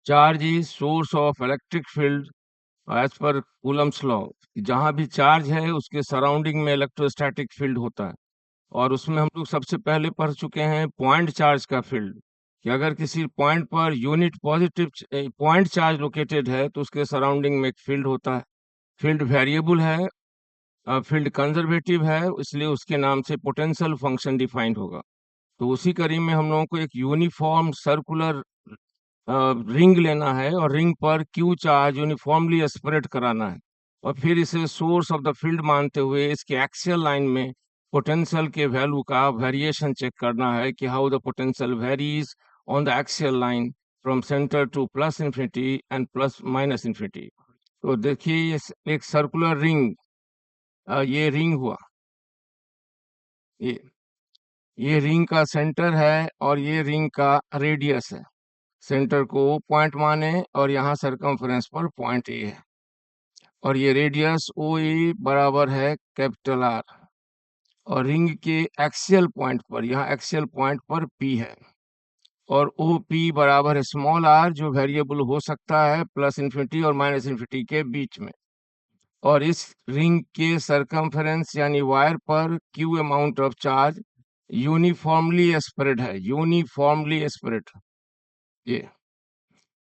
Charge is source of electric field as per Coulomb's law. जहां भी charge है उसके सराउंडिंग में इलेक्ट्रोस्टैटिक फील्ड होता है। और उसमें हम लोग सबसे पहले पढ़ चुके हैं पॉइंट चार्ज का फील्ड, कि अगर किसी पॉइंट पर unit positive point charge located है तो उसके सराउंडिंग में एक फील्ड होता है। फील्ड वेरिएबल है, फील्ड कंजर्वेटिव है, इसलिए उसके नाम से पोटेंशियल फंक्शन डिफाइंड होगा। तो उसी कड़ी में हम लोगों को एक यूनिफॉर्म सर्कुलर रिंग लेना है और रिंग पर क्यू चार्ज यूनिफॉर्मली स्प्रेड कराना है, और फिर इसे सोर्स ऑफ द फील्ड मानते हुए इसके एक्सियल लाइन में पोटेंशियल के वैल्यू का वेरिएशन चेक करना है कि how the potential varies on the axial line from centre two plus infinity and plus minus infinity. तो देखिए एक सर्कुलर रिंग, ये रिंग हुआ, ये ये रिंग का सेंटर है और ये रिंग का रेडियस है। सेंटर को पॉइंट माने और यहाँ सरकमफ्रेंस पर पॉइंट ए है, और ये रेडियस ओ ए बराबर है कैपिटल आर। और रिंग के एक्सियल पॉइंट पर, यहाँ एक्सियल पॉइंट पर पी है, और ओ पी बराबर है स्मॉल आर, जो वेरिएबल हो सकता है प्लस इन्फिनिटी और माइनस इन्फिनिटी के बीच में। और इस रिंग के सरकमफ्रेंस यानी वायर पर Q amount of charge uniformly spread है, यूनिफॉर्मली स्प्रेड। ये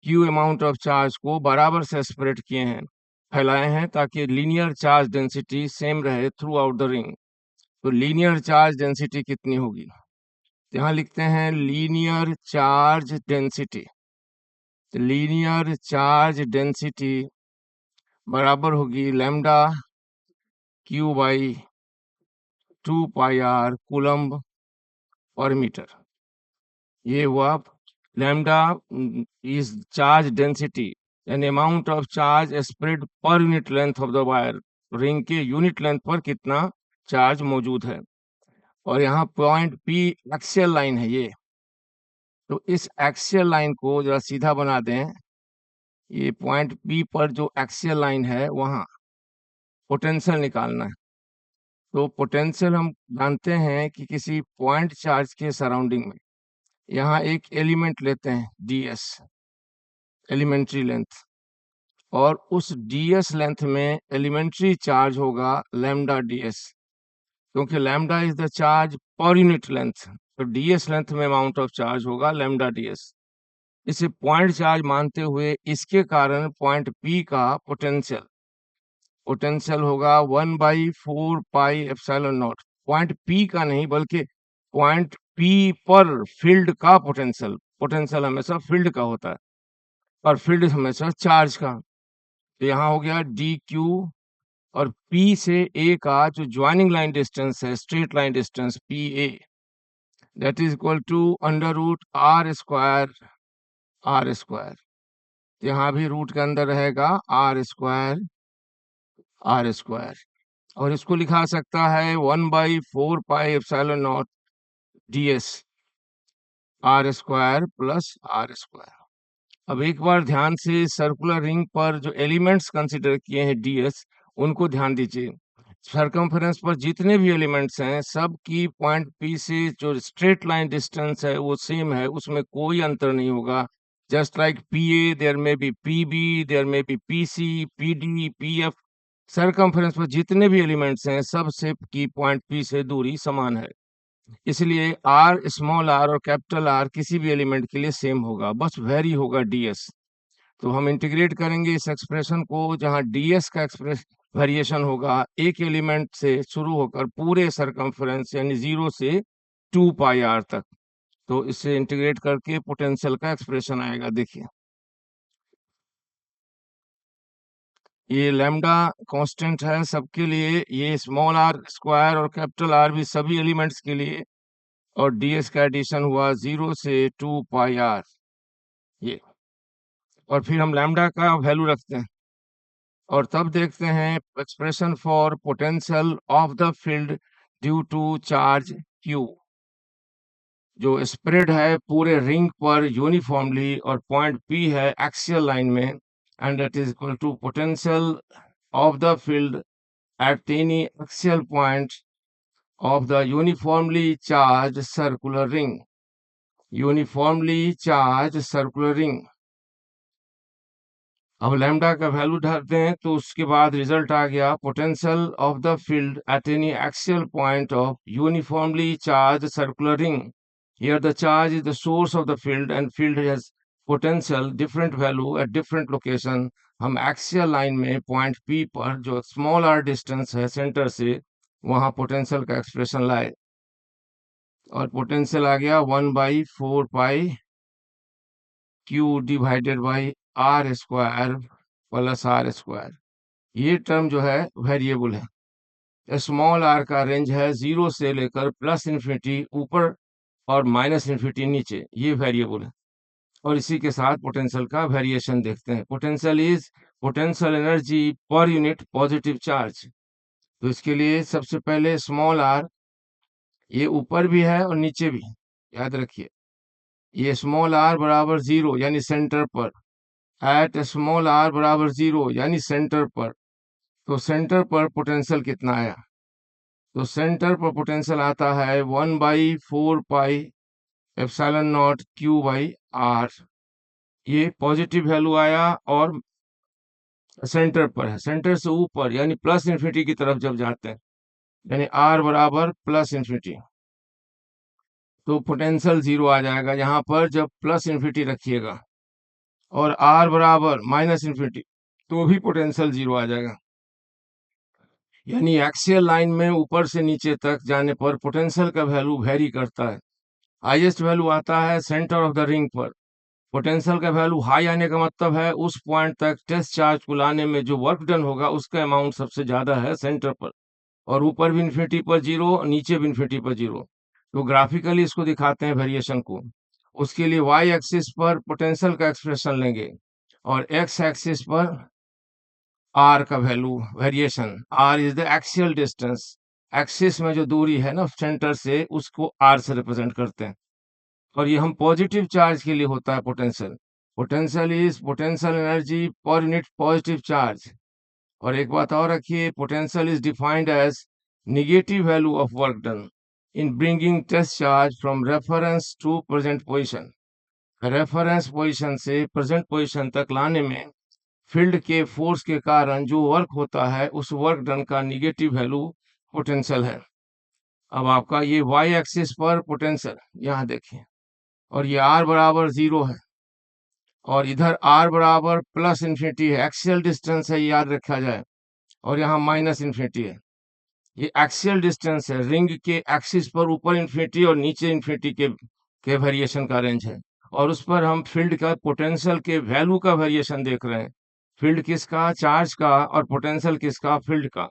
क्यू अमाउंट ऑफ चार्ज को बराबर से स्प्रेड किए हैं, फैलाए हैं, ताकि लीनियर चार्ज डेंसिटी सेम रहे थ्रू आउट द रिंग। तो लीनियर चार्ज डेंसिटी कितनी होगी, यहाँ लिखते हैं linear charge density. Linear charge density बराबर होगी lambda Q by 2 pi R coulomb per metre. ये हुआ lambda is charge density, an amount of charge spread per unit length of the wire. Ring के यूनिट लेंथ पर कितना charge मौजूद है। और यहाँ पॉइंट पी एक्सियल लाइन है ये, तो इस एक्सियल लाइन को जरा सीधा बना दें। ये पॉइंट पी पर जो एक्सियल लाइन है वहाँ पोटेंशियल निकालना है। तो पोटेंशियल हम जानते हैं कि किसी पॉइंट चार्ज के सराउंडिंग में, यहाँ एक एलिमेंट लेते हैं ds, एलिमेंट्री लेंथ, और उस ds लेंथ में एलिमेंट्री चार्ज होगा लैम्डा ds, क्योंकि lambda is the charge per unit length, तो ds लेंथ में अमाउंट ऑफ चार्ज होगा लैम्डा ds। इसे पॉइंट चार्ज मानते हुए इसके कारण पॉइंट P का पोटेंशियल होगा 1/4 pi epsilon not. Point P का नहीं बल्कि पॉइंट P पर फील्ड का पोटेंशियल, पोटेंशियल हमेशा फील्ड का होता है और फील्ड हमेशा चार्ज का। तो यहाँ हो गया डी क्यू, और P से A का जो ज्वाइनिंग लाइन डिस्टेंस है, straight line distance PA, that is equal to under root R square, R square. यहाँ भी रूट के अंदर रहेगा आर स्क्वायर, आर स्क्वायर। और इसको लिखा सकता है 1/4 pi epsilon naught ds R square plus are square. अब एक बार ध्यान से सर्कुलर रिंग पर जो एलिमेंट्स कंसिडर किए हैं ds, उनको ध्यान दीजिए। सरकमफेरेंस पर जितने भी एलिमेंट्स हैं सब की पॉइंट P से जो स्ट्रेट लाइन डिस्टेंस है वो सेम है, उसमें कोई अंतर नहीं होगा। Just like PA there may be PB, there may be PC, PD, PF। Circumference पर जितने भी एलिमेंट्स हैं सब से की पॉइंट P से दूरी समान है, इसलिए आर, स्मॉल आर और कैपिटल आर किसी भी एलिमेंट के लिए सेम होगा, बस वेरी होगा ds। तो हम इंटीग्रेट करेंगे इस एक्सप्रेशन को, जहां ds का एक्सप्रेस वेरिएशन होगा एक एलिमेंट से शुरू होकर पूरे सरकमफेरेंस यानी 0 से 2 पाई आर तक। तो इससे इंटीग्रेट करके पोटेंशियल का एक्सप्रेशन आएगा। देखिए ये लैम्डा कांस्टेंट है सबके लिए, ये स्मॉल आर स्क्वायर और कैपिटल आर भी सभी एलिमेंट्स के लिए, और ds का एडिशन हुआ 0 से 2 पाई आर ये। और फिर हम लैम्डा का वैल्यू रखते हैं और तब देखते हैं expression for potential of the field due to charge q, जो स्प्रेड है पूरे रिंग पर यूनिफॉर्मली और पॉइंट P है एक्सियल लाइन में, and that is equal to potential of the field at any axial point of the uniformly charged circular ring, uniformly charged circular ring। अब lambda का value डालते हैं तो उसके बाद रिजल्ट आ गया potential of the field at any axial point of uniformly charge circular ring. Here the charge is the source of the field and field has potential different value at different location. हम axial line में point P पर जो small are distance है centre से, वहां potential का expression लाए और पोटेंशियल आ गया 1/4 pi q divided by r square plus are square. ये टर्म जो है वेरिएबल है। स्मॉल आर का रेंज है 0 से लेकर प्लस इन्फिनिटी ऊपर और माइनस इन्फिनिटी नीचे, ये वेरिएबल है। और इसी के साथ पोटेंशियल का वेरिएशन देखते हैं। Potential is potential energy per unit positive charge. तो इसके लिए सबसे पहले स्मॉल आर, ये ऊपर भी है और नीचे भी, याद रखिए। ये स्मॉल आर बराबर 0 यानी सेंटर पर, एट स्मॉल आर बराबर 0 यानी सेंटर पर। तो सेंटर पर पोटेंशियल कितना आया? तो सेंटर पर पोटेंशियल आता है 1/4 pi epsilon naught Q by R. ये पॉजिटिव वैल्यू आया और सेंटर पर है, सेंटर से ऊपर यानी प्लस इन्फिनिटी की तरफ जब जाते हैं, यानी आर बराबर प्लस इन्फिनिटी, तो पोटेंशियल 0 आ जाएगा यहाँ पर जब प्लस इन्फिनिटी रखिएगा। और आर बराबर माइनस इन्फिनिटी, तो भी पोटेंशियल 0 आ जाएगा। यानी एक्सियल लाइन में ऊपर से नीचे तक जाने पर पोटेंशियल का वैल्यू वेरी करता है। हाईएस्ट वैल्यू आता है सेंटर ऑफ द रिंग पर। पोटेंशियल का वैल्यू हाई आने का मतलब है उस पॉइंट तक टेस्ट चार्ज को लाने में जो वर्क डन होगा उसका अमाउंट सबसे ज्यादा है सेंटर पर। और ऊपर भी इन्फिनिटी पर 0, नीचे भी इन्फिनिटी पर 0। तो ग्राफिकली इसको दिखाते हैं वेरिएशन को। उसके लिए वाई एक्सिस पर पोटेंशियल का एक्सप्रेशन लेंगे और एक्स एक्सिस पर आर का value variation. R is the axial distance, axis में जो दूरी है ना सेंटर से, उसको आर से रिप्रेजेंट करते हैं। और ये हम पॉजिटिव चार्ज के लिए होता है potential. Potential is potential energy per unit positive charge. और एक बात और रखिए, potential is defined as negative value of work done in bringing test charge from reference to present position. Reference position से प्रेजेंट पोजिशन तक लाने में field के फोर्स के कारण जो वर्क होता है उस वर्क डन का निगेटिव वैल्यू पोटेंशियल है। अब आपका ये वाई एक्सिस पर पोटेंशियल यहाँ देखिए, और ये आर बराबर 0 है और इधर आर बराबर प्लस इन्फिनिटी है। एक्सियल डिस्टेंस है, याद रखा जाए। और यहाँ माइनस इन्फिनिटी है। ये एक्सियल डिस्टेंस है, रिंग के एक्सिस पर ऊपर इन्फिनिटी और नीचे इन्फिनिटी के वेरिएशन का रेंज है। और उस पर हम फील्ड का पोटेंशियल के वैल्यू का वेरिएशन देख रहे हैं। फील्ड किसका? चार्ज का। और पोटेंशियल किसका? फील्ड का।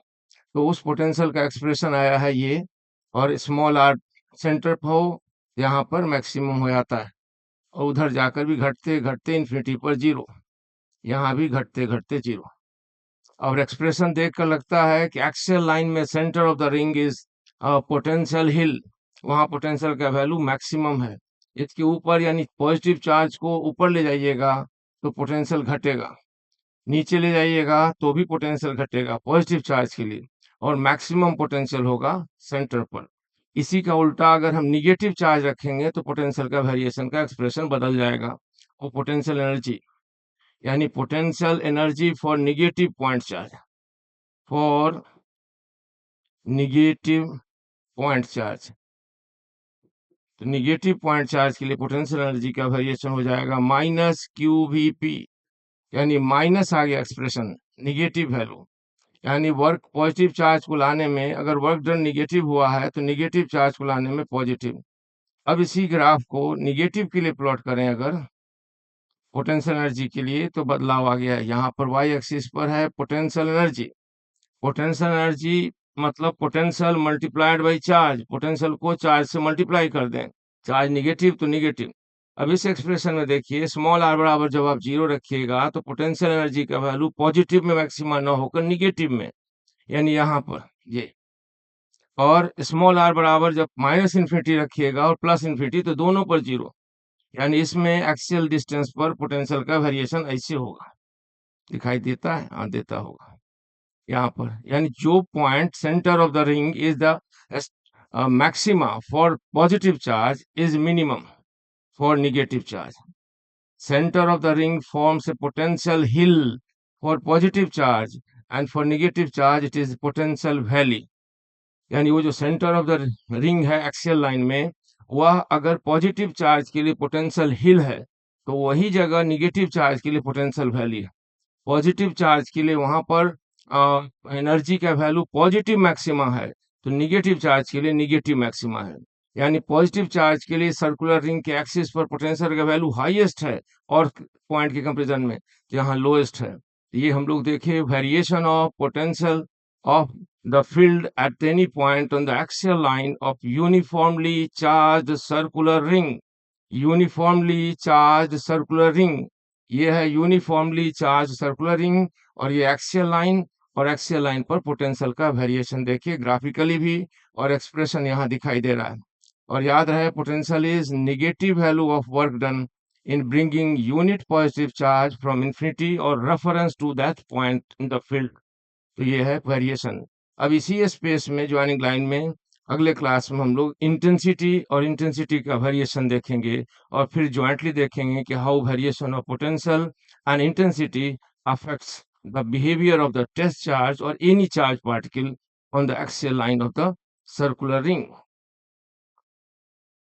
तो उस पोटेंशियल का एक्सप्रेशन आया है ये। और स्मॉल आर सेंटर पर हो, यहाँ पर मैक्सिमम हो जाता है और उधर जाकर भी घटते घटते इन्फिनिटी पर 0, यहाँ भी घटते घटते 0। और एक्सप्रेशन देखकर लगता है कि एक्सियल लाइन में centre of the ring is potential hill, वहां पोटेंशियल का वैल्यू मैक्सिमम है। इसके ऊपर यानी पॉजिटिव चार्ज को ऊपर ले जाइएगा तो पोटेंशियल घटेगा, नीचे ले जाइएगा तो भी पोटेंशियल घटेगा पॉजिटिव चार्ज के लिए, और मैक्सिमम पोटेंशियल होगा सेंटर पर। इसी का उल्टा अगर हम निगेटिव चार्ज रखेंगे तो पोटेंशियल का वेरिएशन का एक्सप्रेशन बदल जाएगा। और पोटेंशियल एनर्जी यानी potential energy for negative point charge, for negative point charge, तो निगेटिव पॉइंट चार्ज के लिए पोटेंशियल एनर्जी का वेरिएशन हो जाएगा माइनस क्यू वी पी। यानी माइनस आ गया एक्सप्रेशन, निगेटिव वैल्यू। यानी वर्क पॉजिटिव चार्ज को लाने में अगर वर्क डन निगेटिव हुआ है तो निगेटिव चार्ज को लाने में पॉजिटिव। अब इसी ग्राफ को निगेटिव के लिए प्लॉट करें अगर पोटेंशियल एनर्जी के लिए, तो बदलाव आ गया है। यहाँ पर वाई एक्सिस पर है पोटेंशियल एनर्जी। पोटेंशियल एनर्जी मतलब potential multiplied by charge. Potential को चार्ज से मल्टीप्लाई कर दें, चार्ज निगेटिव तो निगेटिव। अब इस एक्सप्रेशन में देखिए, स्मॉल आर बराबर जब आप 0 रखिएगा तो पोटेंशियल एनर्जी का वैल्यू पॉजिटिव में मैक्सिमा ना होकर निगेटिव में, यानी यहाँ पर ये। और स्मॉल आर बराबर जब माइनस इन्फिनिटी रखिएगा और प्लस इन्फिनिटी, तो दोनों पर 0, यानी इसमें एक्सियल डिस्टेंस पर पोटेंशियल का वेरिएशन ऐसे होगा। दिखाई देता है? हाँ, देता होगा यहाँ पर। यानी जो point centre of the ring is the maxima for positive charge is minimum for negative charge. center of the ring forms a potential hill for positive charge and for negative charge it is potential valley. यानी वो जो centre of the ring है axial line में, वह अगर positive charge के लिए potential हिल है तो वही जगह निगेटिव चार्ज के लिए पोटेंशियल वैली है। पॉजिटिव चार्ज के लिए वहां पर एनर्जी का वैल्यू पॉजिटिव मैक्सिमा है, तो निगेटिव चार्ज के लिए निगेटिव मैक्सिमा है। यानी पॉजिटिव चार्ज के लिए सर्कुलर रिंग के एक्सिस पर पोटेंशियल का वैल्यू हाईएस्ट है और पॉइंट के कंपेरिजन में जहां लोएस्ट है। ये हम लोग देखे variation of potential of the field at any point on the axial line of uniformly charged circular ring. Uniformly charged circular ring, ये है यूनिफॉर्मली चार्ज सर्कुलर रिंग और ये एक्सियल लाइन, और एक्सियल लाइन पर पोटेंशियल का variation देखिए graphically भी और एक्सप्रेशन यहाँ दिखाई दे रहा है। और याद रहे potential is negative value of work done in bringing unit positive charge from infinity or reference to that point in the field. तो ये है वेरिएशन। अब इसी स्पेस में ज्वाइनिंग लाइन में अगले क्लास में हम लोग इंटेंसिटी और इंटेंसिटी का वेरिएशन देखेंगे और फिर ज्वाइंटली देखेंगे कि how variation of potential and intensity affects the behaviour of the test charge और any charge particle on the axial line of the circular ring.